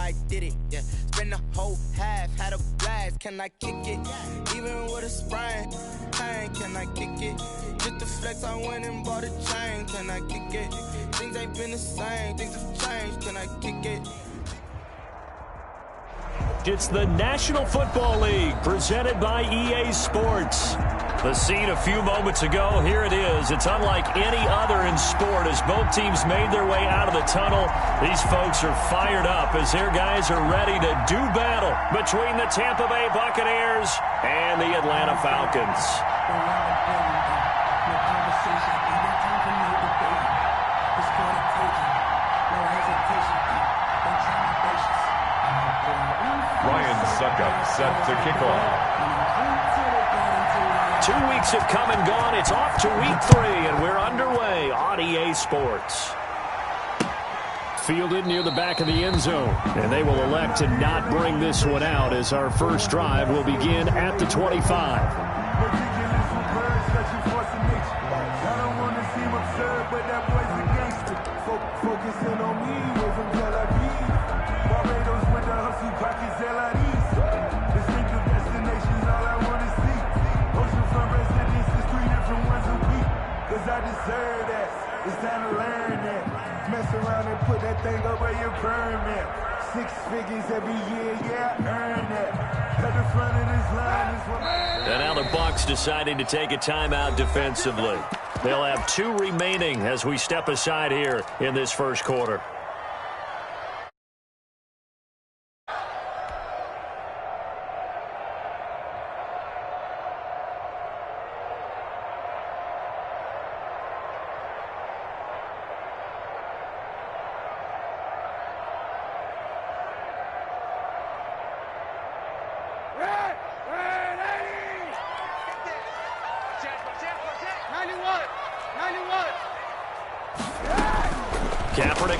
I did it, yeah. Spend the whole half, had a blast, can I kick it? Even with a sprain, pain, can I kick it? Just the flex, I went and bought a chain, can I kick it? Things ain't been the same, things have changed, can I kick it? It's the National Football League presented by EA Sports. The scene a few moments ago, here it is. It's unlike any other in sport as both teams made their way out of the tunnel. These folks are fired up as their guys are ready to do battle between the Tampa Bay Buccaneers and the Atlanta Falcons. Ryan Suckup set to kick off. 2 weeks have come and gone. It's off to week 3, and we're underway on EA Sports. Fielded near the back of the end zone, and they will elect to not bring this one out as our first drive will begin at the 25. I deserve that. It's time to learn that. Mess around and put that thing up where you burn that. 6 figures every year, yeah, I earn that. At the front of this line is what And now the Bucs deciding to take a timeout defensively. They'll have 2 remaining as we step aside here in this first quarter.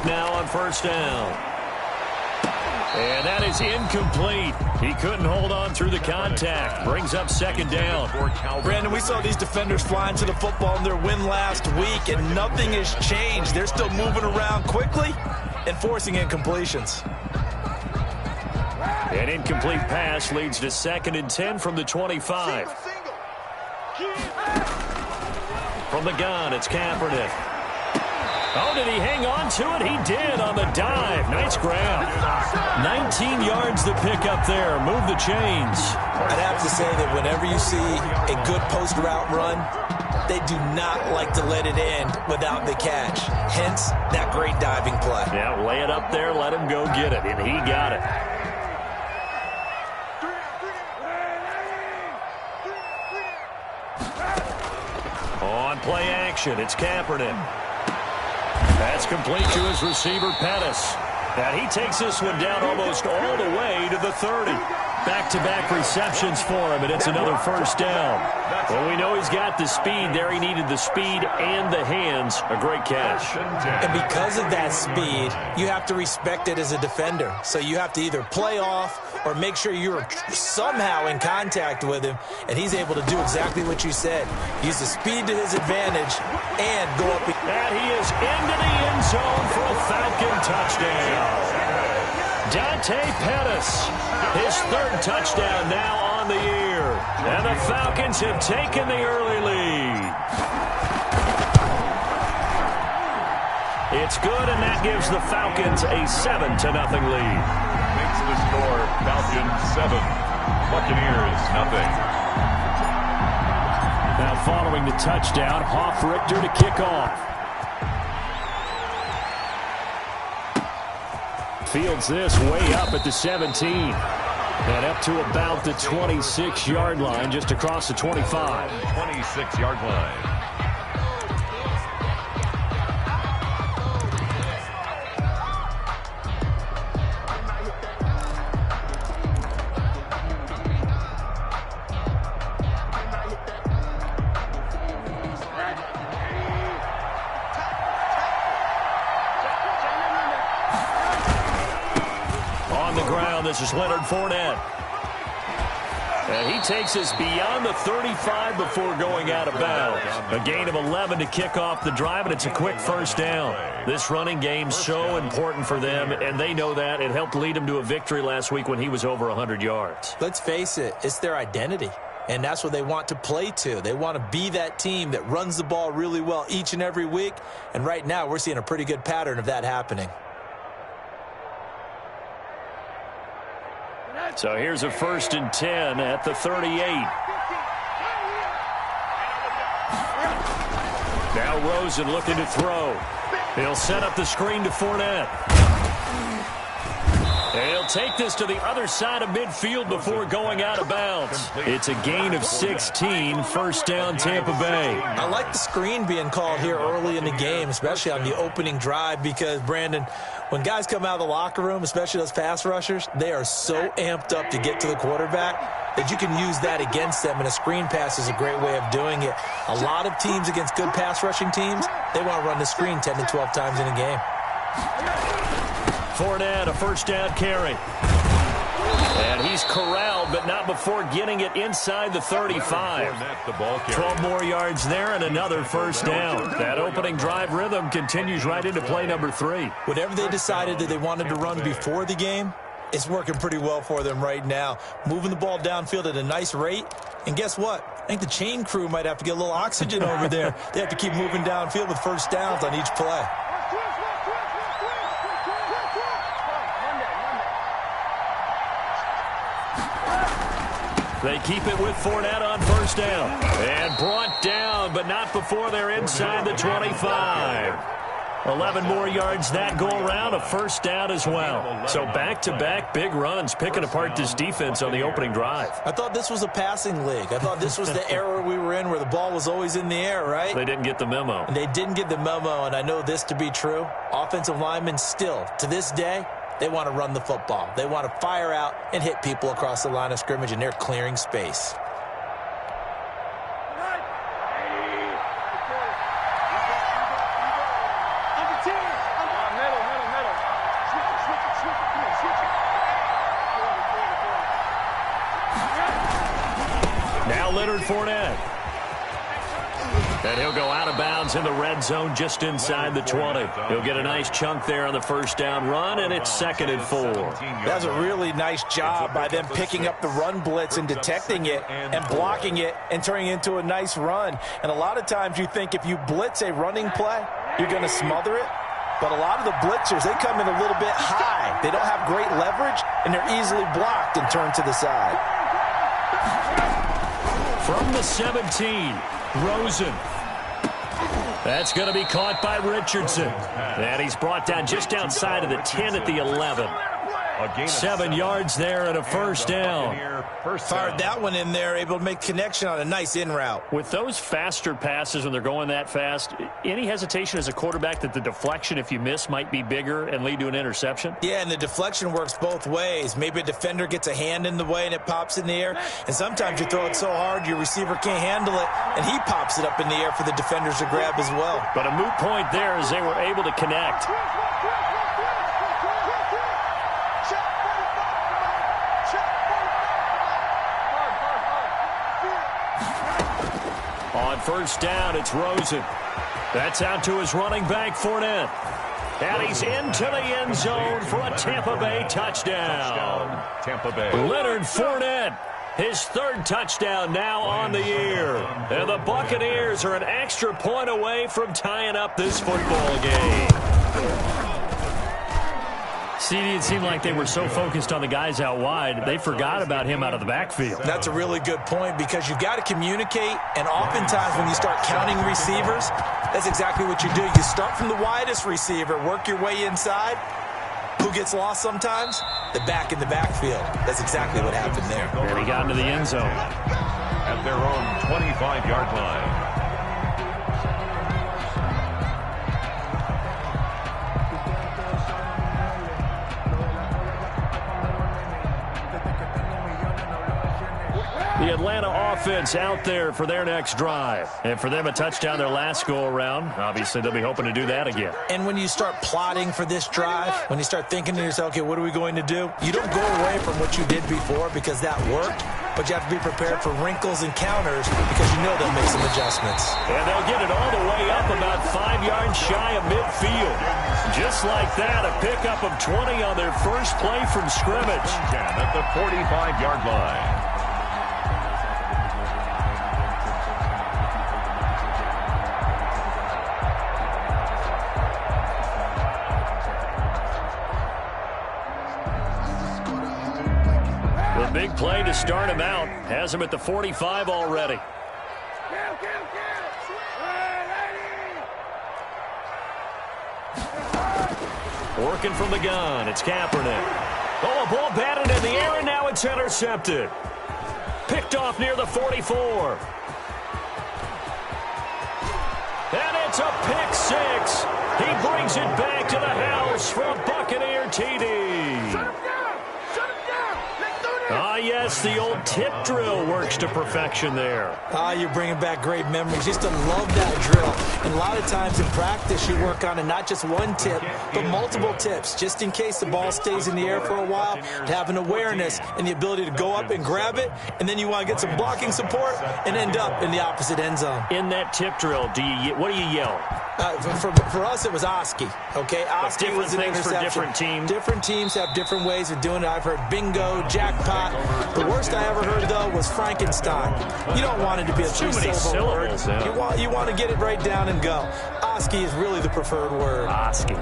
Now on first down. And that is incomplete. He couldn't hold on through the contact. Brings up second down. Brandon, we saw these defenders flying to the football in their win last week, and nothing has changed. They're still moving around quickly and forcing incompletions. An incomplete pass leads to 2nd and 10 from the 25. From the gun, it's Kaepernick. Oh, did he hang on to it? He did on the dive. Nice grab. 19 yards to pick up there. Move the chains. I'd have to say that whenever you see a good post route run, they do not like to let it end without the catch. Hence, that great diving play. Yeah, lay it up there, let him go get it, and he got it. On play action, it's Kaepernick. That's complete to his receiver, Pettis. And he takes this one down almost all the way to the 30. Back-to-back receptions for him, and it's another first down. Well, we know he's got the speed there. He needed the speed and the hands. A great catch. And because of that speed, you have to respect it as a defender. So you have to either play off or make sure you're somehow in contact with him, and he's able to do exactly what you said. Use the speed to his advantage and go up. And he is into the end zone for a Falcon touchdown. Dante Pettis, his 3rd touchdown now on the year. And the Falcons have taken the early lead. It's good, and that gives the Falcons a 7-0 lead. Makes the score Falcons 7, Buccaneers 0. Now following the touchdown, Hoff-Richter to kick off. Fields this way up at the 17. And up to about the 26-yard line, just across the 25. 26-yard line. This is Leonard Fournette. And he takes us beyond the 35 before going out of bounds. A gain of 11 to kick off the drive, and it's a quick first down. This running game's so important for them, and they know that. It helped lead them to a victory last week when he was over 100 yards. Let's face it, it's their identity. And that's what they want to play to. They want to be that team that runs the ball really well each and every week. And right now, we're seeing a pretty good pattern of that happening. So here's a 1st and 10 at the 38. Now Rosen looking to throw. He'll set up the screen to Fournette. He'll take this to the other side of midfield before going out of bounds. It's a gain of 16, first down Tampa Bay. I like the screen being called here early in the game, especially on the opening drive, because, Brandon, when guys come out of the locker room, especially those pass rushers, they are so amped up to get to the quarterback that you can use that against them, and a screen pass is a great way of doing it. A lot of teams against good pass rushing teams, they want to run the screen 10 to 12 times in a game. Fournette, a first down carry. And he's corralled, but not before getting it inside the 35. 12 more yards there and another first down. That opening drive rhythm continues right into play number 3. Whatever they decided that they wanted to run before the game, it's working pretty well for them right now. Moving the ball downfield at a nice rate. And guess what? I think the chain crew might have to get a little oxygen over there. They have to keep moving downfield with first downs on each play. They keep it with Fournette on first down. And brought down, but not before they're inside the 25. 11 more yards that go around, a first down as well. So back-to-back big runs, picking apart this defense on the opening drive. I thought this was a passing league. I thought this was the era we were in where the ball was always in the air, right? They didn't get the memo. And they didn't get the memo, and I know this to be true. Offensive linemen still, to this day, they want to run the football. They want to fire out and hit people across the line of scrimmage, and they're clearing space. Now Leonard Fournette. And he'll go out of bounds in the red zone just inside the 20. He'll get a nice chunk there on the first down run, and it's 2nd and 4. That's a really nice job by them picking up the run blitz and detecting it and blocking it and turning it into a nice run. And a lot of times you think if you blitz a running play, you're going to smother it. But a lot of the blitzers, they come in a little bit high. They don't have great leverage, and they're easily blocked and turned to the side. From the 17, Rosen. That's going to be caught by Richardson. And he's brought down just outside of the 10 at the 11. 7 yards there and a first down. Fired that one in there, able to make connection on a nice in route. With those faster passes when they're going that fast, any hesitation as a quarterback that the deflection, if you miss, might be bigger and lead to an interception? Yeah, and the deflection works both ways. Maybe a defender gets a hand in the way and it pops in the air. And sometimes you throw it so hard your receiver can't handle it, and he pops it up in the air for the defenders to grab as well. But a moot point there as they were able to connect. On first down, it's Rosen. That's out to his running back, Fournette. And he's into the end zone for a Tampa Bay touchdown. Tampa Bay. Leonard Fournette, his 3rd touchdown now on the year. And the Buccaneers are an extra point away from tying up this football game. CD, it seemed like they were so focused on the guys out wide, they forgot about him out of the backfield. That's a really good point, because you've got to communicate, and oftentimes when you start counting receivers, that's exactly what you do. You start from the widest receiver, work your way inside. Who gets lost sometimes? The back in the backfield. That's exactly what happened there. And he got into the end zone. At their own 25-yard line. The Atlanta offense out there for their next drive. And for them, a touchdown their last go-around. Obviously, they'll be hoping to do that again. And when you start plotting for this drive, when you start thinking to yourself, okay, what are we going to do? You don't go away from what you did before because that worked, but you have to be prepared for wrinkles and counters because you know they'll make some adjustments. And they'll get it all the way up about 5 yards shy of midfield. Just like that, a pickup of 20 on their first play from scrimmage. At the 45-yard line. The big play to start him out has him at the 45 already. Working from the gun, it's Kaepernick. Oh, a ball batted in the air, and now it's intercepted. Picked off near the 44. And it's a pick six. He brings it back to the house for a Buccaneer TD. Ah, yes, the old tip drill works to perfection there. Ah, you're bringing back great memories. Used to love that drill. And a lot of times in practice, you work on it, not just one tip, but multiple tips, just in case the ball stays in the air for a while, to have an awareness and the ability to go up and grab it, and then you want to get some blocking support and end up in the opposite end zone. In that tip drill, what do you yell? For us, it was Oski. Okay, Oski was an interception. For different teams. Different teams have different ways of doing it. I've heard bingo, jackpot. The worst I ever heard, though, was Frankenstein. You don't want it to be a three-syllable word. Yeah. You want to get it right down and go. Oski is really the preferred word. Oski.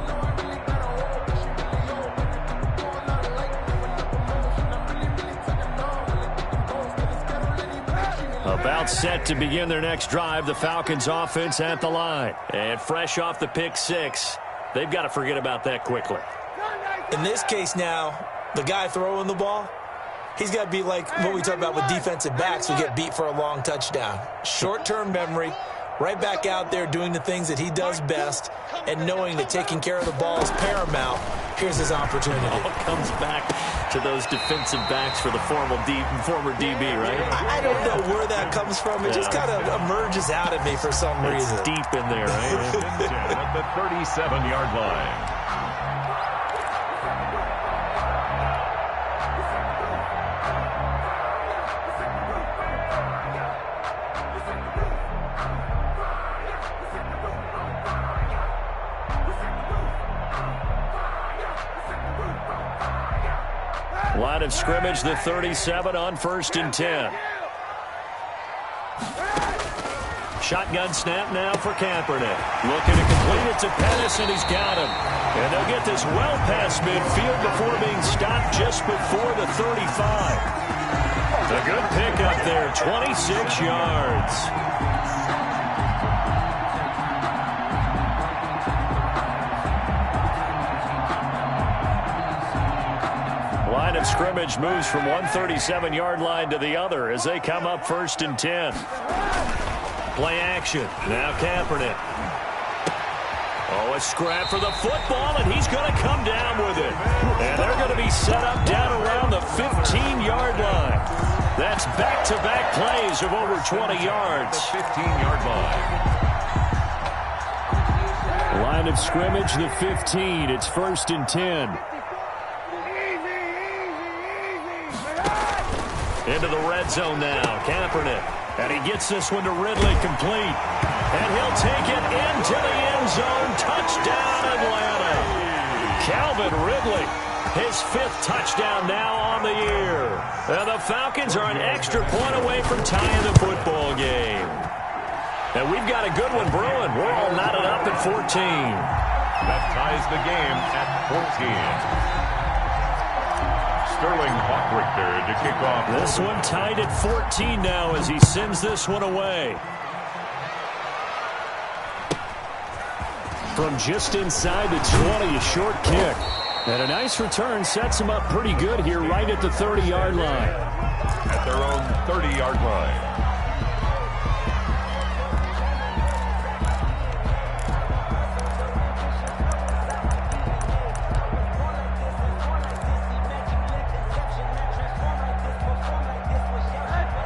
About set to begin their next drive, the Falcons offense at the line. And fresh off the pick six, they've got to forget about that quickly. In this case now, the guy throwing the ball, he's got to be like what we talk about with defensive backs who get beat for a long touchdown. Short-term memory, right back out there doing the things that he does best, and knowing that taking care of the ball is paramount. Here's his opportunity. It all comes back to those defensive backs for the former DB, right? I don't know where that comes from. It just kind of emerges out of me for some reason. It's deep in there, right? At the 37-yard line. Line of scrimmage, the 37 on 1st and 10. Shotgun snap now for Kaepernick. Looking to complete it to Pettis, and he's got him. And they'll get this well past midfield before being stopped just before the 35. A good pickup there, 26 yards. Line of scrimmage moves from one 37-yard line to the other as they come up 1st and 10. Play action. Now Kaepernick. Oh, a scrap for the football, and he's going to come down with it. And they're going to be set up down around the 15-yard line. That's back-to-back plays of over 20 yards. The 15-yard line. Line of scrimmage, the 15. It's 1st and 10. Into the red zone now, Kaepernick. And he gets this one to Ridley complete. And he'll take it into the end zone. Touchdown, Atlanta. Calvin Ridley, his 5th touchdown now on the year. And the Falcons are an extra point away from tying the football game. And we've got a good one brewing. We're all knotted up at 14. That ties the game at 14. Sterling Hawkrichter to kick off. This one tied at 14 now as he sends this one away. From just inside the 20, a short kick. And a nice return sets him up pretty good here right at the 30-yard line. At their own 30-yard line.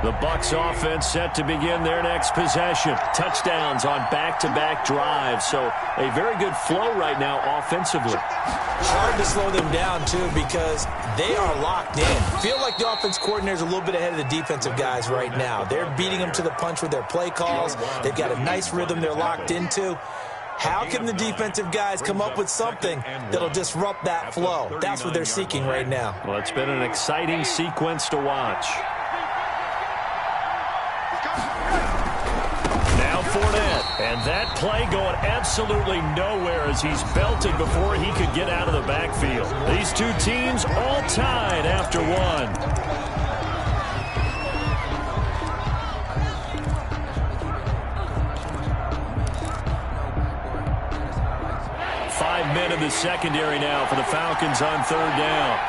The Bucs offense set to begin their next possession. Touchdowns on back-to-back drives. So a very good flow right now offensively. Hard to slow them down, too, because they are locked in. Feel like the offense coordinator is a little bit ahead of the defensive guys right now. They're beating them to the punch with their play calls. They've got a nice rhythm they're locked into. How can the defensive guys come up with something that'll disrupt that flow? That's what they're seeking right now. Well, it's been an exciting sequence to watch. Now Fournette, and that play going absolutely nowhere as he's belted before he could get out of the backfield. These two teams all tied after one. Men in the secondary now for the Falcons on third down.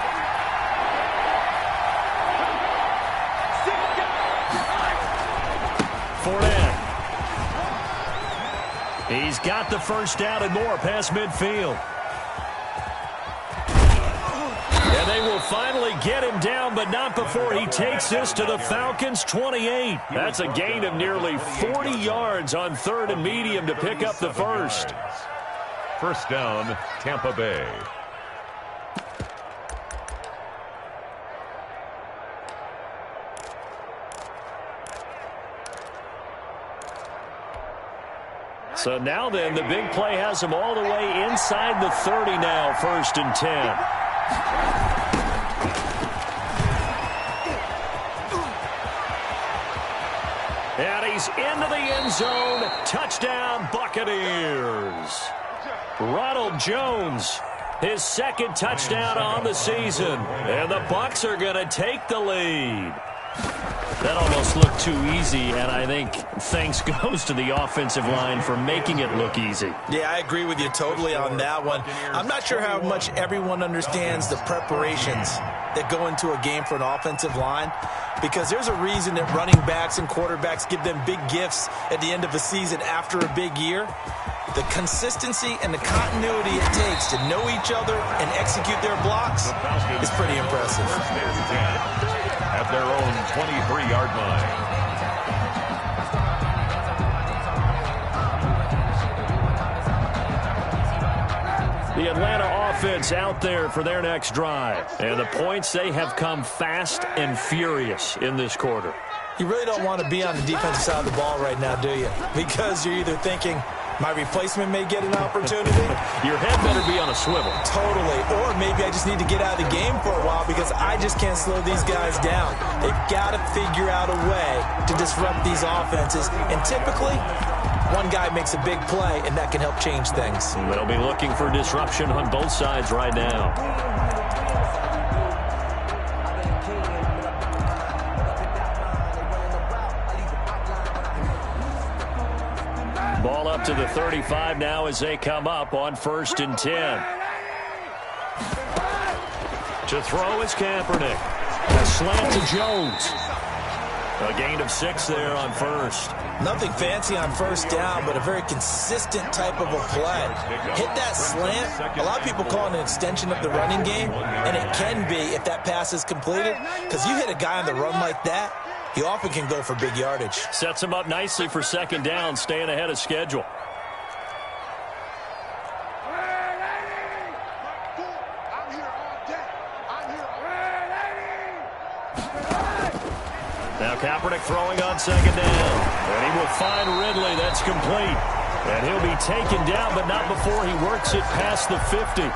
Fournette. He's got the first down and more past midfield. And they will finally get him down, but not before he takes this to the Falcons' 28. That's a gain of nearly 40 yards on third and medium to pick up the first. First down, Tampa Bay. So now then, the big play has him all the way inside the 30 now, 1st and 10. And he's into the end zone. Touchdown, Buccaneers. Ronald Jones, his second touchdown on the season. And the Bucs are going to take the lead. That almost looked too easy, and I think thanks goes to the offensive line for making it look easy. Yeah, I agree with you totally on that one. I'm not sure how much everyone understands the preparations that go into a game for an offensive line, because there's a reason that running backs and quarterbacks give them big gifts at the end of a season after a big year. The consistency and the continuity it takes to know each other and execute their blocks is pretty impressive. At their own 23-yard line. The Atlanta offense out there for their next drive. And the points, they have come fast and furious in this quarter. You really don't want to be on the defensive side of the ball right now, do you? Because you're either thinking, my replacement may get an opportunity. Your head better be on a swivel. Totally. Or maybe I just need to get out of the game for a while because I just can't slow these guys down. They've got to figure out a way to disrupt these offenses. And typically, one guy makes a big play, and that can help change things. They'll be looking for disruption on both sides right now. Ball up to the 35 now as they come up on 1st and 10. To throw is Kaepernick. A slant to Jones. A gain of 6 there on first. Nothing fancy on first down, but a very consistent type of a play. Hit that slant. A lot of people call it an extension of the running game, and it can be if that pass is completed, because you hit a guy on the run like that, he often can go for big yardage. Sets him up nicely for second down, staying ahead of schedule. Now Kaepernick throwing on second down. And he will find Ridley. That's complete. And he'll be taken down, but not before he works it past the 50.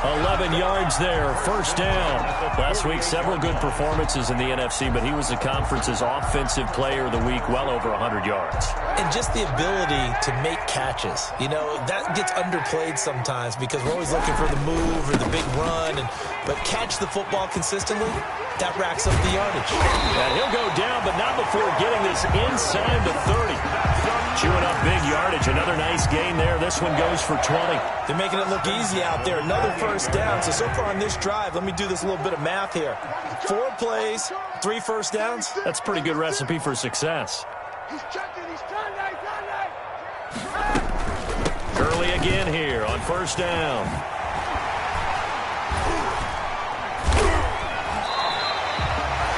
11 yards there, first down. Last week, several good performances in the NFC, but he was the conference's offensive player of the week, well over 100 yards. And just the ability to make catches. You know, that gets underplayed sometimes because we're always looking for the move or the big run. But catch the football consistently, that racks up the yardage. And he'll go down, but not before getting this inside the 30. Chewing up big yardage. Another nice gain there. This one goes for 20. They're making it look easy out there. Another first down. So far on this drive, let me do this little bit of math here. 4 plays, 3 first downs. That's a pretty good recipe for success. Gurley again here on first down.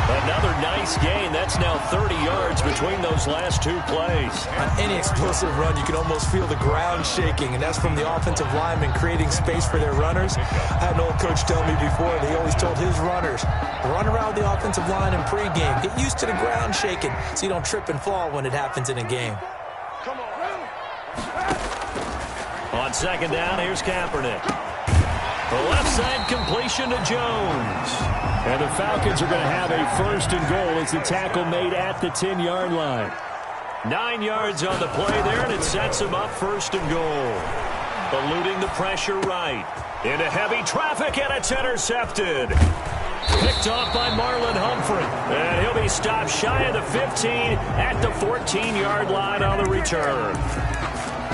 Another nice gain. That's now 30 yards between those last two plays. On any explosive run, you can almost feel the ground shaking, and that's from the offensive linemen creating space for their runners. I had an old coach tell me before, they always told his runners, run around the offensive line in pregame. Get used to the ground shaking so you don't trip and fall when it happens in a game. On second down, here's Kaepernick. The left side completion to Jones. And the Falcons are going to have a first and goal as the tackle made at the 10-yard line. 9 yards on the play there, and it sets them up first and goal. Eluding the pressure right. Into heavy traffic, and it's intercepted. Picked off by Marlon Humphrey. And he'll be stopped shy of the 15 at the 14-yard line on the return.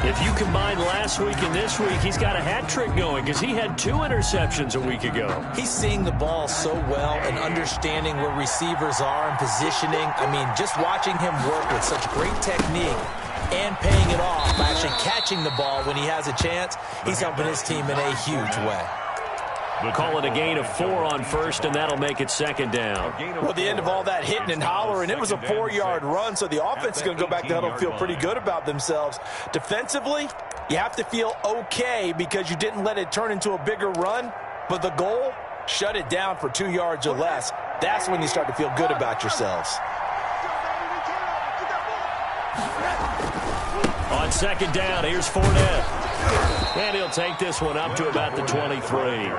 If you combine last week and this week, he's got a hat trick going because he had 2 interceptions a week ago. He's seeing the ball so well and understanding where receivers are and positioning. I mean, just watching him work with such great technique and paying it off by actually catching the ball when he has a chance, he's helping his team in a huge way. We'll call it a gain of 4 on first, and that'll make it second down. Well, at the end of all that hitting and hollering, it was a 4-yard run, so the offense is going to go back to the huddle and feel pretty good about themselves. Defensively, you have to feel okay because you didn't let it turn into a bigger run, but the goal, shut it down for 2 yards or less. That's when you start to feel good about yourselves. On second down, here's Fournette. And he'll take this one up to about the 23.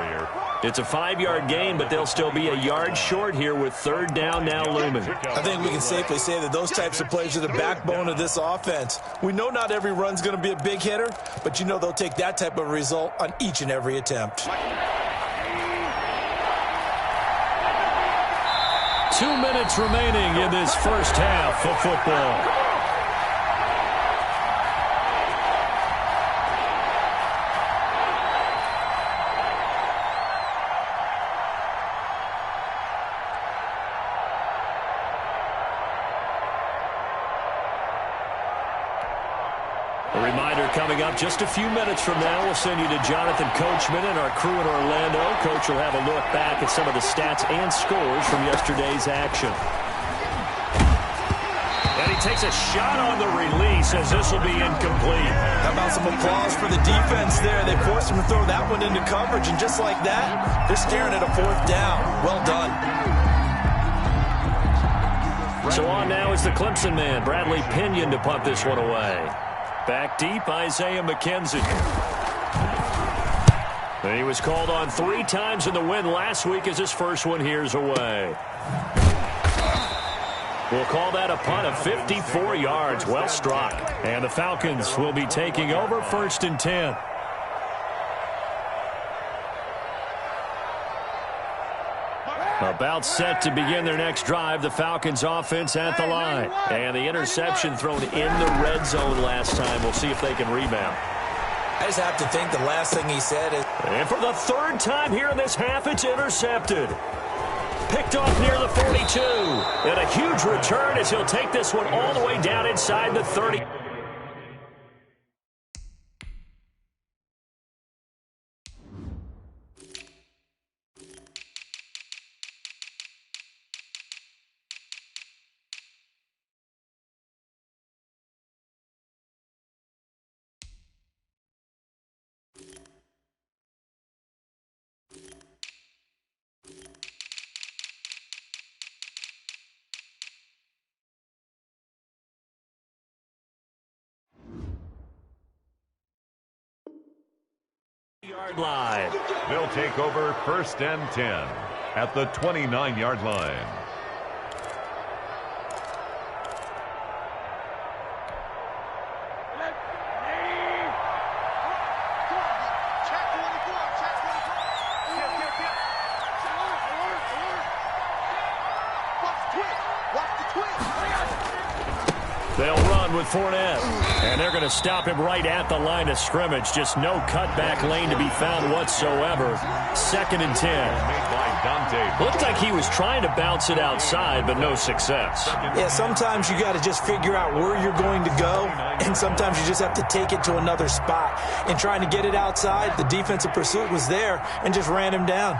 It's a 5-yard gain, but they'll still be a yard short here with third down now looming. I think we can safely say that those types of plays are the backbone of this offense. We know not every run's going to be a big hitter, but you know they'll take that type of result on each and every attempt. 2 minutes remaining in this first half of football. Coming up just a few minutes from now, we'll send you to Jonathan Coachman and our crew in Orlando. Coach will have a look back at some of the stats and scores from yesterday's action. And he takes a shot on the release as this will be incomplete. How about some applause for the defense there? They forced him to throw that one into coverage, and just like that, they're staring at a 4th down. Well done. So on now is the Clemson man, Bradley Pinion, to punt this one away. Back deep, Isaiah McKenzie. And he was called on 3 times in the win last week as his first one here's away. We'll call that a punt of 54 yards. Well struck. And the Falcons will be taking over first and 10. About set to begin their next drive, the Falcons offense at the line. And the interception thrown in the red zone last time. We'll see if they can rebound. I just have to think the last thing he said is... And for the 3rd time here in this half, it's intercepted. Picked off near the 42. And a huge return as he'll take this one all the way down inside the 30. Yard line. They'll take over first and 10 at the 29-yard line. They'll run with Fournette. And they're going to stop him right at the line of scrimmage. Just no cutback lane to be found whatsoever. 2nd and 10. Looked like he was trying to bounce it outside, but no success. Yeah, sometimes you got to just figure out where you're going to go, and sometimes you just have to take it to another spot. In trying to get it outside, the defensive pursuit was there and just ran him down.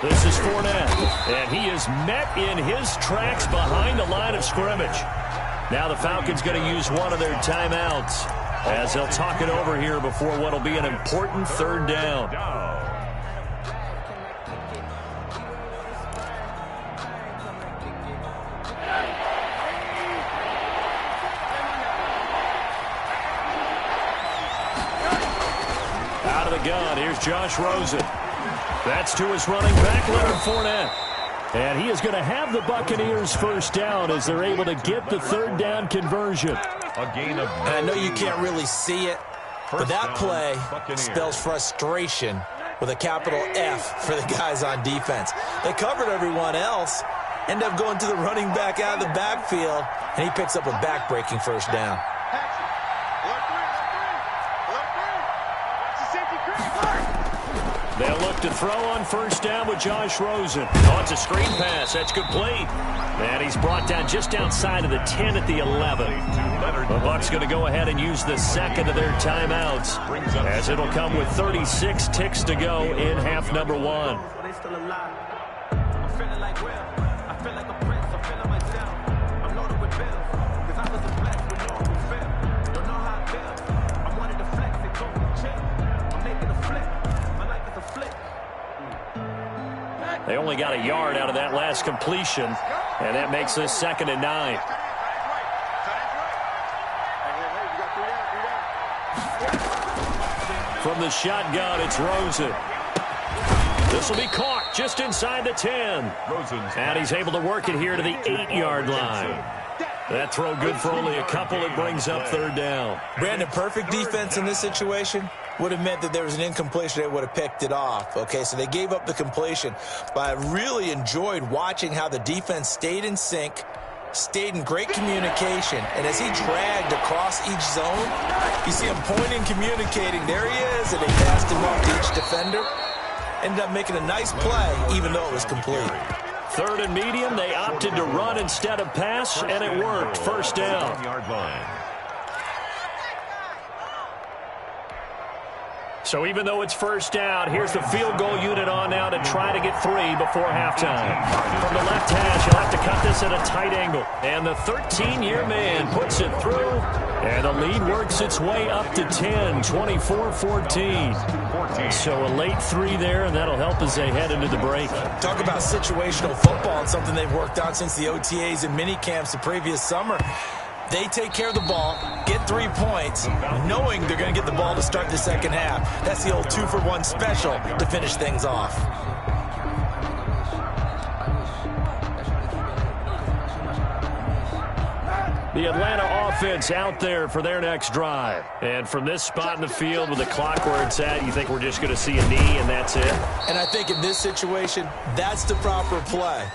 This is Fournette, and he is met in his tracks behind the line of scrimmage. Now the Falcons going to use one of their timeouts as they'll talk it over here before what will be an important third down. Out of the gun, here's Josh Rosen. That's to his running back, Leonard Fournette. And he is going to have the Buccaneers first down as they're able to get the third down conversion. A gain of... And I know you can't really see it, but that play spells frustration with a capital F for the guys on defense. They covered everyone else, end up going to the running back out of the backfield, and he picks up a back-breaking first down. They'll look to throw on first down with Josh Rosen. Oh, it's a screen pass. That's complete. And he's brought down just outside of the 10 at the 11. The Bucs going to go ahead and use the second of their timeouts as it'll come with 36 ticks to go in half number one. They only got a yard out of that last completion, and that makes this 2nd and 9. From the shotgun, it's Rosen. This will be caught just inside the 10. And he's able to work it here to the 8-yard line. That throw good for only a couple. It brings up third down. Brandon, perfect defense in this situation would have meant that there was an incompletion. They would have picked it off. Okay, so they gave up the completion. But I really enjoyed watching how the defense stayed in sync, stayed in great communication. And as he dragged across each zone, you see him pointing, communicating. There he is, and they passed him off to each defender. Ended up making a nice play, even though it was complete. Third and medium, they opted to run instead of pass, and it worked. First down. So even though it's first down, here's the field goal unit on now to try to get 3 before halftime. From the left hash, he'll have to cut this at a tight angle. And the 13-year man puts it through, and the lead works its way up to 10, 24-14. So a late 3 there, and that'll help as they head into the break. Talk about situational football and something they've worked on since the OTAs and mini camps the previous summer. They take care of the ball, get 3 points, knowing they're going to get the ball to start the second half. That's the old 2-for-1 special to finish things off. The Atlanta offense out there for their next drive. And from this spot in the field with the clock where it's at, you think we're just going to see a knee and that's it? And I think in this situation, that's the proper play.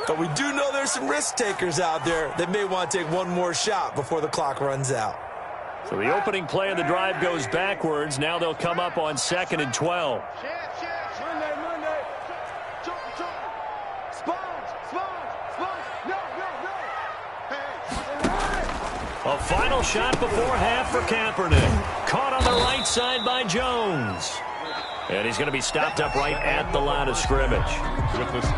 But we do know there's some risk takers out there that may want to take one more shot before the clock runs out. So the opening play of the drive goes backwards. Now they'll come up on 2nd and 12. A final shot before half for Kaepernick. Caught on the right side by Jones. And he's going to be stopped up right at the line of scrimmage.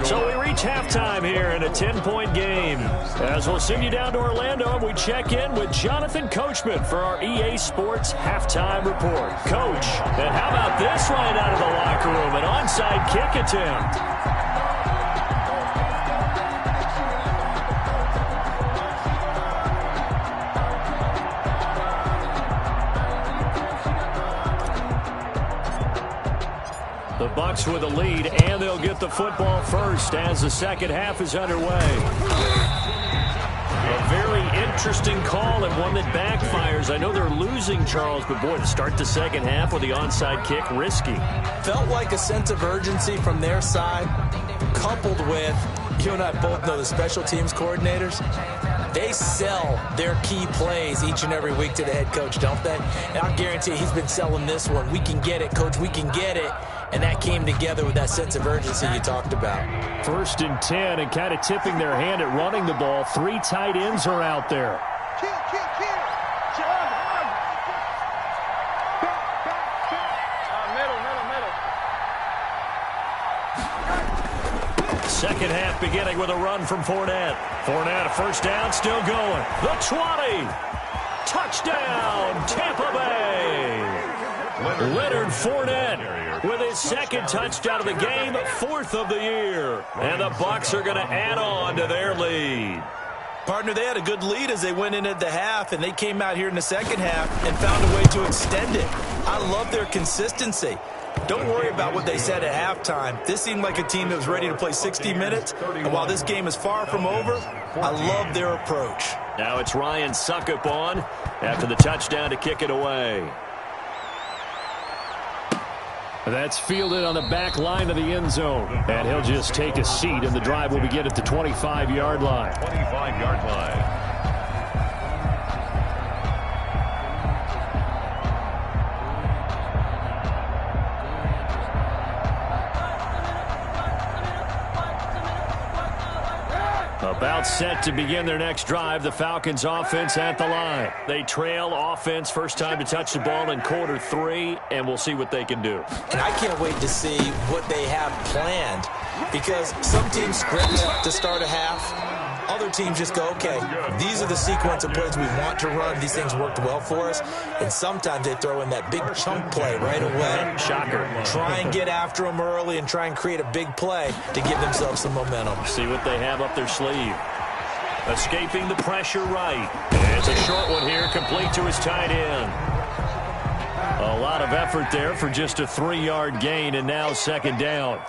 So we reach halftime here in a 10-point game. As we'll send you down to Orlando, and we check in with Jonathan Coachman for our EA Sports Halftime Report. Coach, and how about this right out of the locker room? An onside kick attempt. The Bucs with a lead, and they'll get the football first as the second half is underway. A very interesting call and one that backfires. I know they're losing, Charles, but boy, to start the second half with the onside kick, risky. Felt like a sense of urgency from their side, coupled with, you and I both know the special teams coordinators. They sell their key plays each and every week to the head coach, don't they? And I guarantee he's been selling this one. We can get it, coach, we can get it. And that came together with that sense of urgency you talked about. 1st and 10, and kind of tipping their hand at running the ball. 3 tight ends are out there. Second half beginning with a run from Fournette. Fournette, a first down, still going. The 20. Touchdown, Tampa Bay. Leonard Fournette with his second touchdown of the game, fourth of the year. And the Bucs are going to add on to their lead. Partner, they had a good lead as they went into the half, and they came out here in the second half and found a way to extend it. I love their consistency. Don't worry about what they said at halftime. This seemed like a team that was ready to play 60 minutes, and while this game is far from over, I love their approach. Now it's Ryan Suckup on after the touchdown to kick it away. That's fielded on the back line of the end zone. And he'll just take a seat, and the drive will begin at the 25-yard line. 25-yard line. About set to begin their next drive. The Falcons offense at the line. They trail offense, first time to touch the ball in quarter 3, and we'll see what they can do. And I can't wait to see what they have planned, because some teams script to start a half. Other teams just go, okay, these are the sequence of plays we want to run. These things worked well for us. And sometimes they throw in that big chunk play right away. Shocker. Try and get after them early and try and create a big play to give themselves some momentum. See what they have up their sleeve. Escaping the pressure right. And it's a short one here, complete to his tight end. A lot of effort there for just a 3-yard gain, and now second down.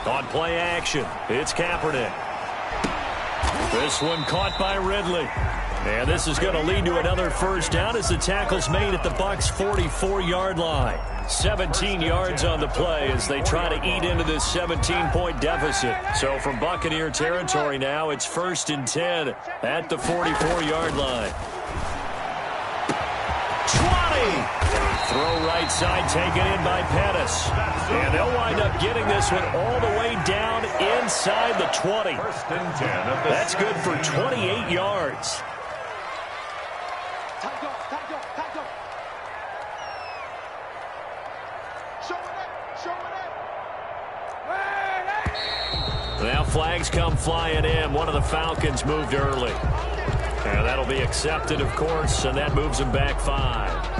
On play action, it's Kaepernick. This one caught by Ridley. And this is going to lead to another first down as the tackle's made at the Bucs' 44-yard line. 17 yards on the play as they try to eat into this 17-point deficit. So from Buccaneer territory now, it's 1st and 10 at the 44-yard line. 20! Throw right side taken in by Pettis. And they'll wind up getting this one all the way down inside the 20. That's good for 28 yards. Now flags come flying in. One of the Falcons moved early. And that'll be accepted, of course, and that moves them back 5.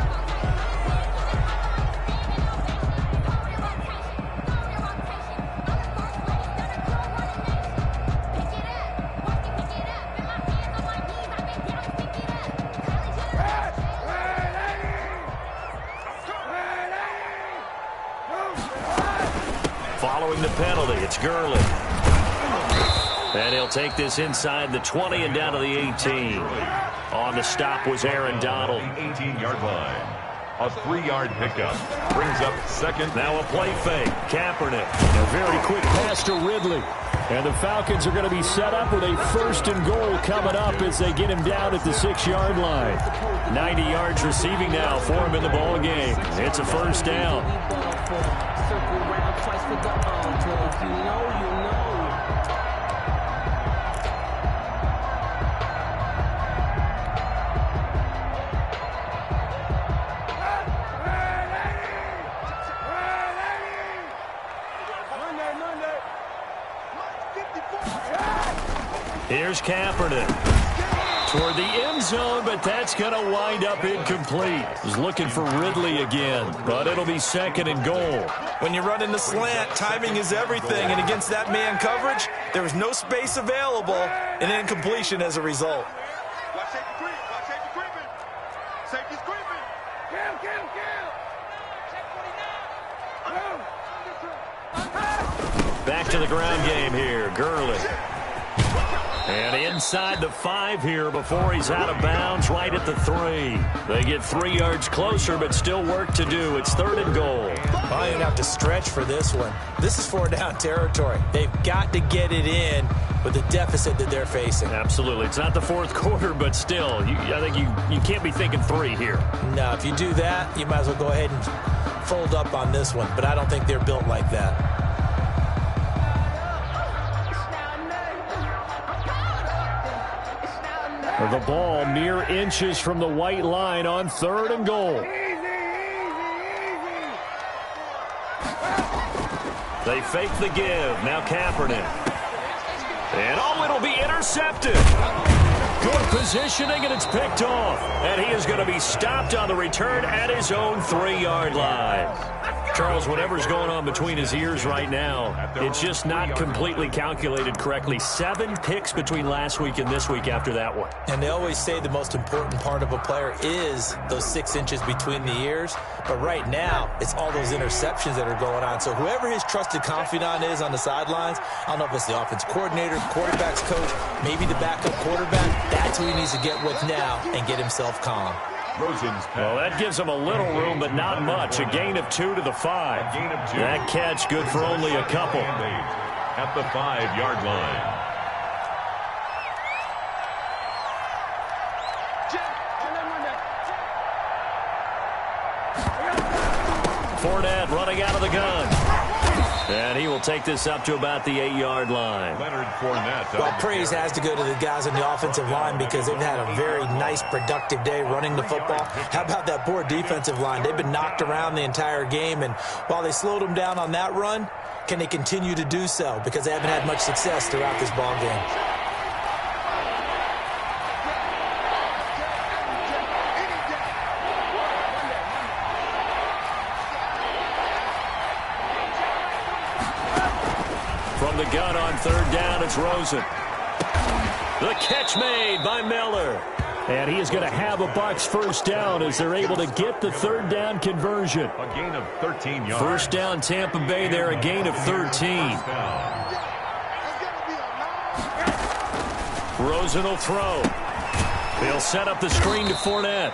Following the penalty, it's Gurley. And he'll take this inside the 20 and down to the 18. On the stop was Aaron Donald. 18-yard line. A 3-yard pickup. Brings up second. Now a play fake. Kaepernick. A very quick pass to Ridley. And the Falcons are going to be set up with a 1st and goal coming up as they get him down at the 6-yard line. 90 yards receiving now for him in the ball game. It's a first down. Here's Kaepernick toward the end zone, but that's going to wind up incomplete. Was looking for Ridley again, but it'll be 2nd and goal. When you run in the slant, timing is everything, and against that man coverage, there was no space available, and incompletion as a result. Watch safety creep. Watch safety creeping. Safety's creeping. Kill. Back to the ground game here. Gurley. And inside the 5 here before he's out of bounds, right at the 3. They get 3 yards closer, but still work to do. It's 3rd and goal. I didn't have to stretch for this one. This is 4-down territory. They've got to get it in with the deficit that they're facing. Absolutely. It's not the 4th quarter, but still, I think you can't be thinking 3 here. No, if you do that, you might as well go ahead and fold up on this one, but I don't think they're built like that. The ball mere inches from the white line on 3rd and goal. They fake the give. Now Kaepernick. And it'll be intercepted. Good positioning, and it's picked off. And he is going to be stopped on the return at his own 3-yard line. Charles, whatever's going on between his ears right now, it's just not completely calculated correctly. 7 picks between last week and this week after that one. And they always say the most important part of a player is those 6 inches between the ears. But right now, it's all those interceptions that are going on. So whoever his trusted confidant is on the sidelines, I don't know if it's the offense coordinator, quarterback's coach, maybe the backup quarterback, that's who he needs to get with now and get himself calm. Well, that gives him a little room, but not much. A gain of 2 to the 5. That catch good for only a couple. At the 5-yard line. Fournette running out of the gun. And he will take this up to about the 8-yard line. Leonard Fournette. Well, praise has to go to the guys on the offensive line because they've had a very nice, productive day running the football. How about that poor defensive line? They've been knocked around the entire game, and while they slowed them down on that run, can they continue to do so? Because they haven't had much success throughout this ball game. From the gun on 3rd down, it's Rosen. The catch made by Miller. And he is going to have a Bucs first down as they're able to get the 3rd down conversion. A gain of 13 yards. First down, Tampa Bay there, a gain of 13. Rosen will throw. He'll set up the screen to Fournette.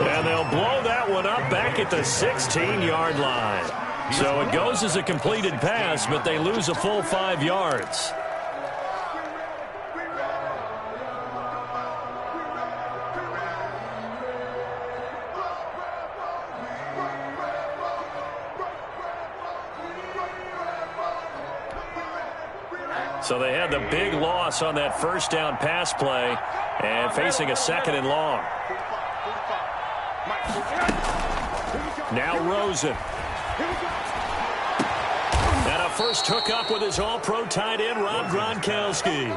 And they'll blow that one up back at the 16-yard line. So it goes as a completed pass, but they lose a full 5 yards. So they had the big loss on that first down pass play and facing a 2nd and long. Now Rosen. And a first hookup with his all-pro tight end, Rob Gronkowski.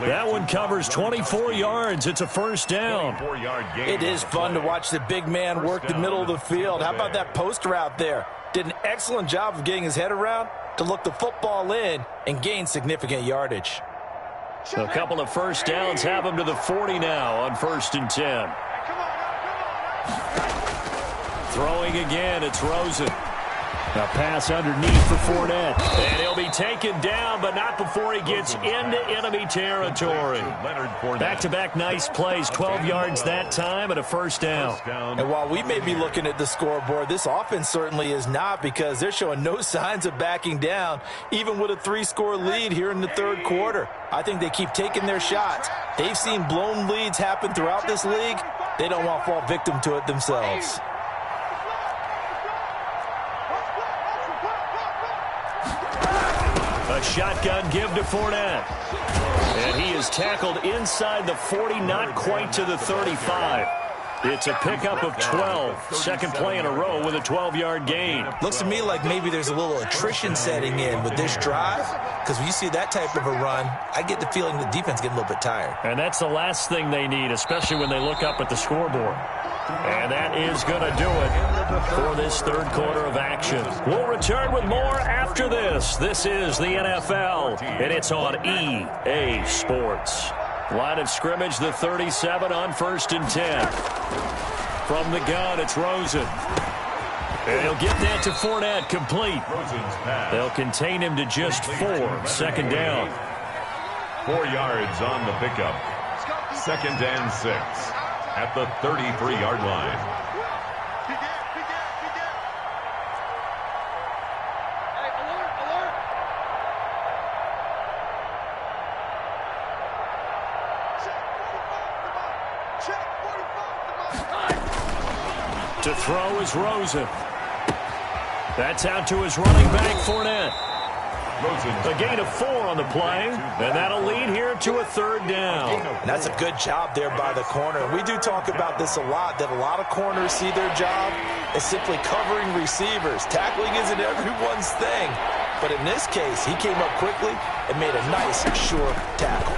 That one covers 24 yards. It's a first down. It is fun to watch the big man work the middle of the field. How about that post route there? Did an excellent job of getting his head around to look the football in and gain significant yardage. A couple of first downs have him to the 40 now on 1st and 10. Throwing again, it's Rosen. A pass underneath for Fournette. And he'll be taken down, but not before he gets into enemy territory. Back-to-back nice plays, 12 yards that time and a first down. And while we may be looking at the scoreboard, this offense certainly is not, because they're showing no signs of backing down, even with a 3-score lead here in the 3rd quarter. I think they keep taking their shots. They've seen blown leads happen throughout this league. They don't want to fall victim to it themselves. A shotgun give to Fournette. And he is tackled inside the 40, not quite to the 35. It's a pickup of 12. Second play in a row with a 12-yard gain. Looks to me like maybe there's a little attrition setting in with this drive, because when you see that type of a run, I get the feeling the defense getting a little bit tired. And that's the last thing they need, especially when they look up at the scoreboard. And that is going to do it for this 3rd quarter of action. We'll return with more after this. This is the NFL, and it's on EA Sports. Line of scrimmage, the 37 on 1st and 10. From the gun, it's Rosen. And he'll get that to Fournette, complete. They'll contain him to just 4. 2nd down. 4 yards on the pickup. 2nd and 6. At the 33-yard line. To throw is Rosen. That's out to his running back, Fournette. A gain of 4 on the play, and that'll lead here to a 3rd down. And that's a good job there by the corner. We do talk about this a lot, that a lot of corners see their job as simply covering receivers. Tackling isn't everyone's thing. But in this case, he came up quickly and made a nice, sure tackle.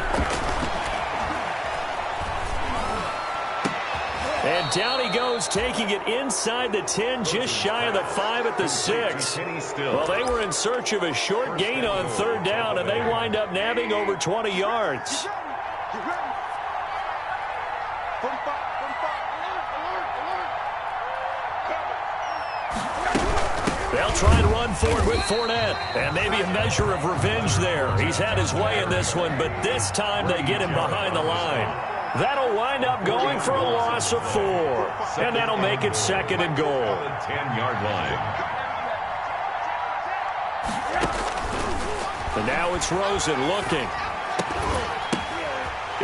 And down he goes, taking it inside the 10, just shy of the 5 at the 6. Well, they were in search of a short gain on 3rd down, and they wind up nabbing over 20 yards. They'll try and run for it with Fournette, and maybe a measure of revenge there. He's had his way in this one, but this time they get him behind the line. That'll wind up going for a loss of 4, and that'll make it 2nd and goal. 10-yard line. And now it's Rosen looking.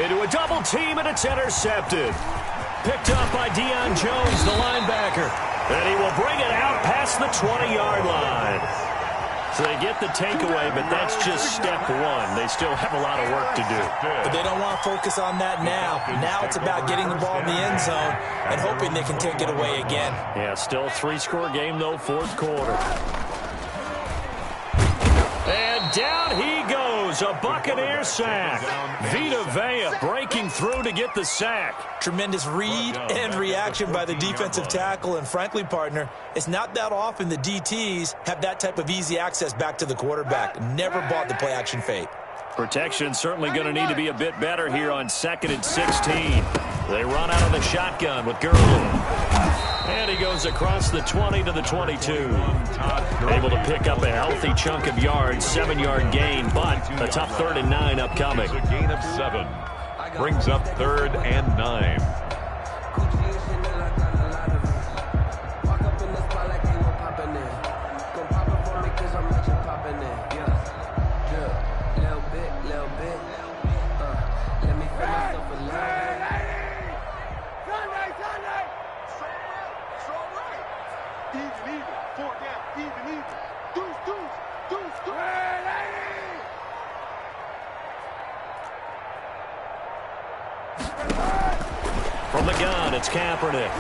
Into a double team, and it's intercepted. Picked up by Deion Jones, the linebacker. And he will bring it out past the 20-yard line. So they get the takeaway, but that's just step 1. They still have a lot of work to do. But they don't want to focus on that now. Now it's about getting the ball in the end zone and hoping they can take it away again. Yeah, still a 3-score game, though, 4th quarter. And down he goes, a Buccaneer sack. Vita Vea breaking through to get the sack. Tremendous read and reaction by the defensive tackle. And frankly, partner, it's not that often the DTs have that type of easy access back to the quarterback. Never bought the play-action fake. Protection certainly going to need to be a bit better here on 2nd and 16. They run out of the shotgun with Gurley. And he goes across the 20 to the 22. Able to pick up a healthy chunk of yards, 7-yard gain, but a tough 3rd and 9 upcoming. A gain of 7. Brings up 3rd and 9. From the gun, it's Kaepernick.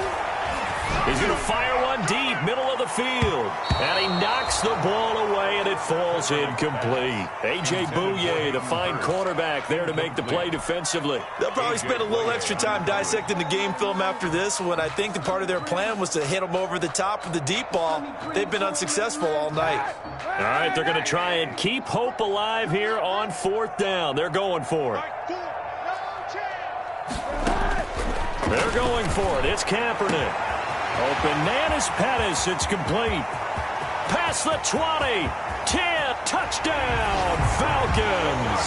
He's going to fire one deep, middle of the field. And he knocks the ball away, and it falls incomplete. A.J. Bouye, the fine cornerback, there to make the play defensively. They'll probably spend a little extra time dissecting the game film after this one. I think the part of their plan was to hit them over the top of the deep ball. They've been unsuccessful all night. All right, they're going to try and keep hope alive here on 4th down. They're going for it. They're going for it. It's Kaepernick. Open man is Pettis. It's complete. Past the 20. 10. Touchdown. Falcons.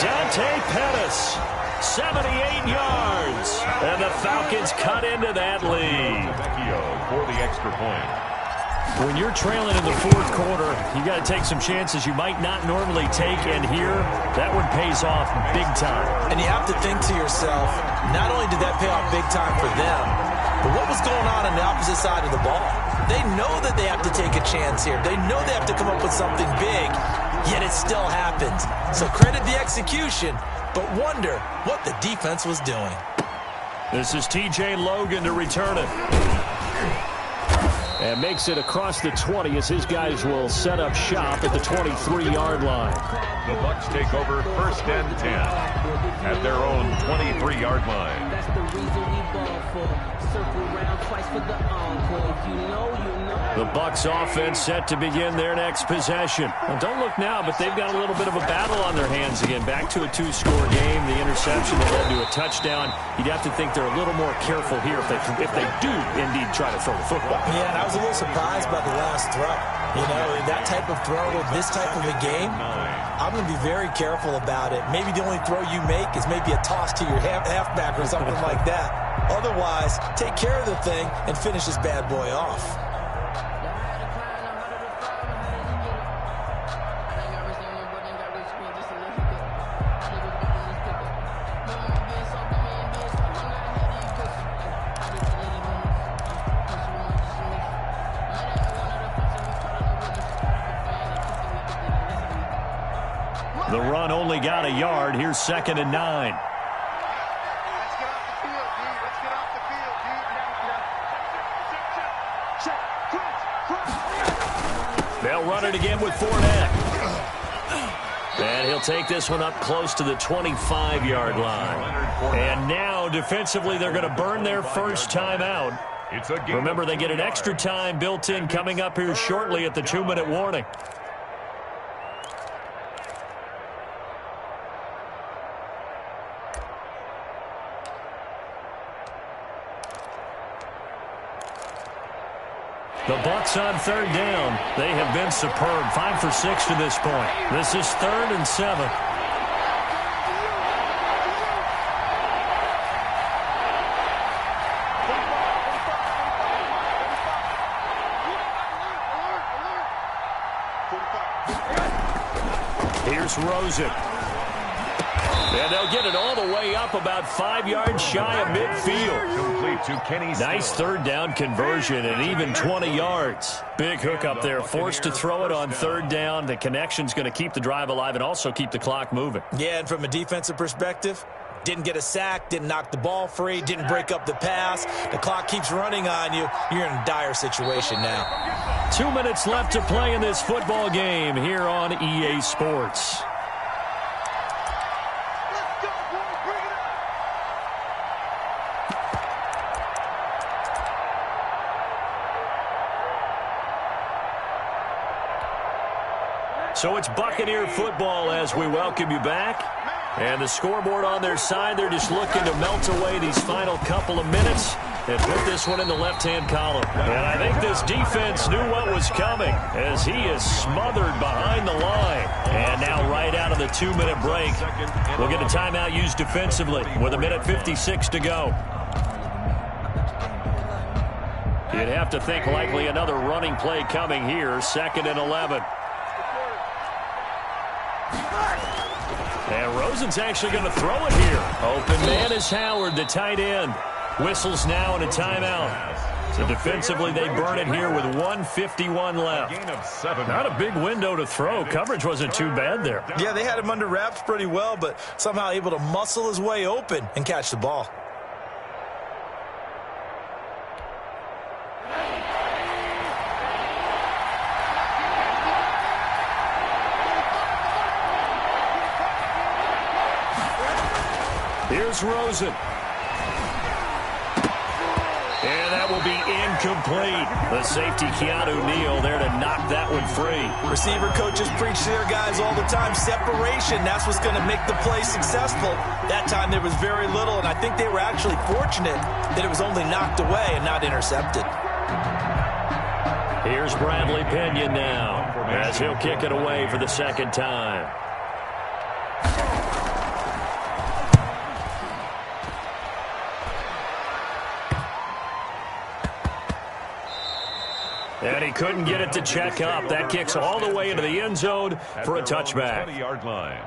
Dante Pettis. 78 yards. And the Falcons cut into that lead. For the extra point. When you're trailing in the 4th quarter, you got to take some chances you might not normally take, and here, that one pays off big time. And you have to think to yourself, not only did that pay off big time for them, but what was going on the opposite side of the ball? They know that they have to take a chance here. They know they have to come up with something big, yet it still happens. So credit the execution, but wonder what the defense was doing. This is T.J. Logan to return it. And makes it across the 20 as his guys will set up shop at the 23-yard line. The Bucs take over 1st and 10 at their own 23-yard line. That's the reason we ball for. Circle around twice for the encore. If you know, you know. The Bucs offense set to begin their next possession. Well, don't look now, but they've got a little bit of a battle on their hands again. Back to a 2-score game. The interception that led to a touchdown. You'd have to think they're a little more careful here if they do indeed try to throw the football. Yeah, and I was a little surprised by the last throw. You know, that type of throw with this type of a game, I'm going to be very careful about it. Maybe the only throw you make is maybe a toss to your halfback or something like that. Otherwise, take care of the thing and finish this bad boy off. The run only got a yard. Here's 2nd and 9. Let's get off the field, dude. Let's get off the field, dude. They'll run it again with Fournette. And he'll take this one up close to the 25-yard line. And now, defensively, they're going to burn their first time out. Remember, they get an extra time built in coming up here shortly at the 2-minute warning. The Bucs on 3rd down. They have been superb. 5 for 6 to this point. This is 3rd and 7. Here's Rosen. And they'll get it all the way up about 5 yards shy of midfield. Complete to Kenny. Nice 3rd down conversion and even 20 yards. Big hook up there. Forced to throw it on 3rd down. The connection's going to keep the drive alive and also keep the clock moving. Yeah, and from a defensive perspective, didn't get a sack, didn't knock the ball free, didn't break up the pass. The clock keeps running on you. You're in a dire situation now. 2 minutes left to play in this football game here on EA Sports. So it's Buccaneer football as we welcome you back. And the scoreboard on their side, they're just looking to melt away these final couple of minutes and put this one in the left-hand column. And I think this defense knew what was coming as he is smothered behind the line. And now right out of the 2-minute break, we'll get a timeout used defensively with 1:56 to go. You'd have to think likely another running play coming here, 2nd and 11. And Rosen's actually going to throw it here. Open man is Howard, the tight end. Whistles now and a timeout. So defensively, they burn it here with 1:51 left. Not a big window to throw. Coverage wasn't too bad there. Yeah, they had him under wraps pretty well, but somehow able to muscle his way open and catch the ball. Here's Rosen. And that will be incomplete. The safety, Keanu Neal, there to knock that one free. Receiver coaches preach to their guys all the time. Separation, that's what's going to make the play successful. That time there was very little, and I think they were actually fortunate that it was only knocked away and not intercepted. Here's Bradley Pinion now as he'll kick it away for the 2nd time. And he couldn't get it to check up. That kicks all the way into the end zone for a touchback. 20-yard line.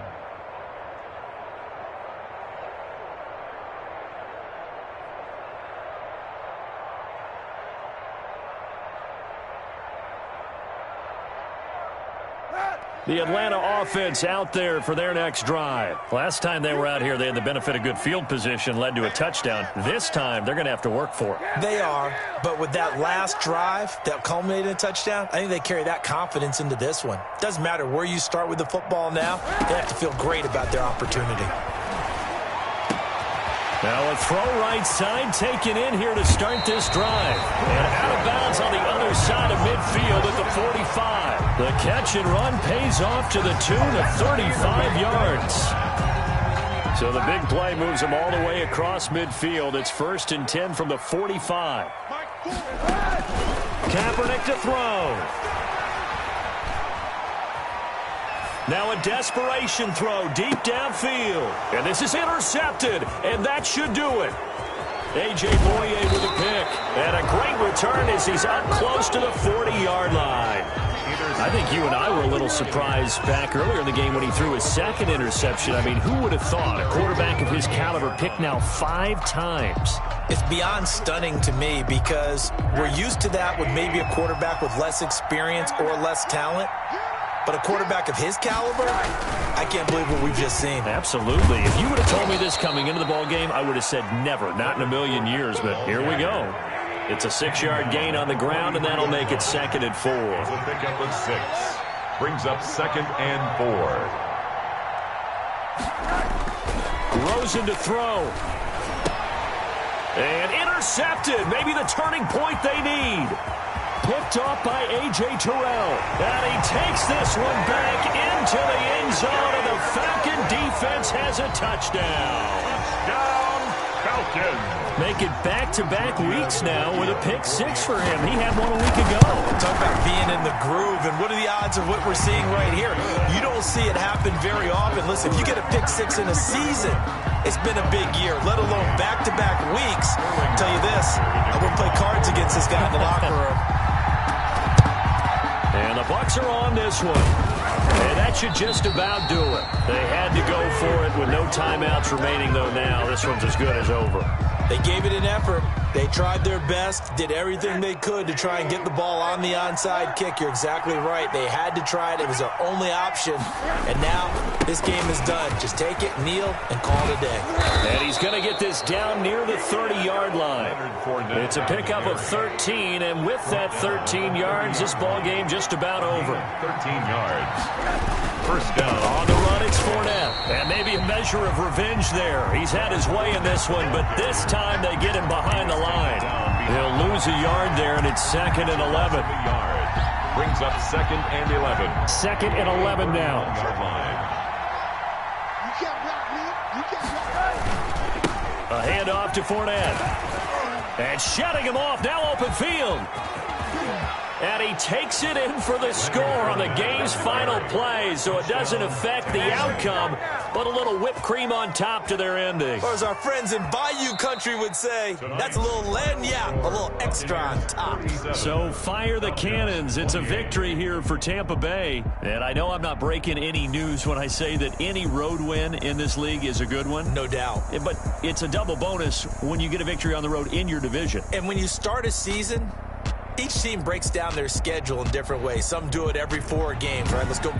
The Atlanta offense out there for their next drive. Last time they were out here, they had the benefit of good field position, led to a touchdown. This time, they're going to have to work for it. They are, but with that last drive that culminated in a touchdown, I think they carry that confidence into this one. Doesn't matter where you start with the football now, they have to feel great about their opportunity. Now a throw right side taken in here to start this drive. And out of bounds on the other side of midfield at the 45. The catch and run pays off to the tune of 35 yards. So the big play moves them all the way across midfield. It's 1st and 10 from the 45. Kaepernick to throw. Now a desperation throw deep downfield. And this is intercepted, and that should do it. A.J. Boye with a pick. And a great return as he's up close to the 40-yard line. I think you and I were a little surprised back earlier in the game when he threw his 2nd interception. I mean, who would have thought a quarterback of his caliber picked now 5 times? It's beyond stunning to me because we're used to that with maybe a quarterback with less experience or less talent. But a quarterback of his caliber, I can't believe what we've just seen. Absolutely. If you would have told me this coming into the ball game, I would have said never, not in a million years. But here we go. It's a 6-yard gain on the ground, and that'll make it 2nd and 4. It's a pickup of 6. Brings up 2nd and 4. Rosen to throw. And intercepted. Maybe the turning point they need. Picked off by A.J. Terrell. And he takes this one back into the end zone, and the Falcon defense has a touchdown. Touchdown, Falcons. Make it back-to-back weeks now with a pick 6 for him. He had one a week ago. Talk about being in the groove, and what are the odds of what we're seeing right here? You don't see it happen very often. Listen, if you get a pick 6 in a season, it's been a big year, let alone back-to-back weeks. I'll tell you this, I wouldn't play cards against this guy in the locker room. And the Bucs are on this one. And that should just about do it. They had to go for it with no timeouts remaining, though, now. This one's as good as over. They gave it an effort. They tried their best, did everything they could to try and get the ball on the onside kick. You're exactly right. They had to try it. It was their only option. And now this game is done. Just take it, kneel, and call it a day. And he's going to get this down near the 30-yard line. It's a pickup of 13, and with that 13 yards, this ball game just about over. 13 yards. First down. On the run, it's Fournette. And maybe a measure of revenge there. He's had his way in this one, but this time they get him behind the line. He'll lose a yard there, and it's 2nd and 11. Brings up 2nd and 11. 2nd and 11 now. Yard line. You can't block me. You can't block me. A handoff to Fournette. And shutting him off, now open field. And he takes it in for the score on the game's final play, so it doesn't affect the outcome, but a little whipped cream on top to their ending. Or as our friends in Bayou Country would say, that's a little lagniappe, a little extra on top. So fire the cannons. It's a victory here for Tampa Bay. And I know I'm not breaking any news when I say that any road win in this league is a good one. No doubt. But it's a double bonus when you get a victory on the road in your division. And when you start a season, each team breaks down their schedule in different ways. Some do it every 4 games, right? Let's go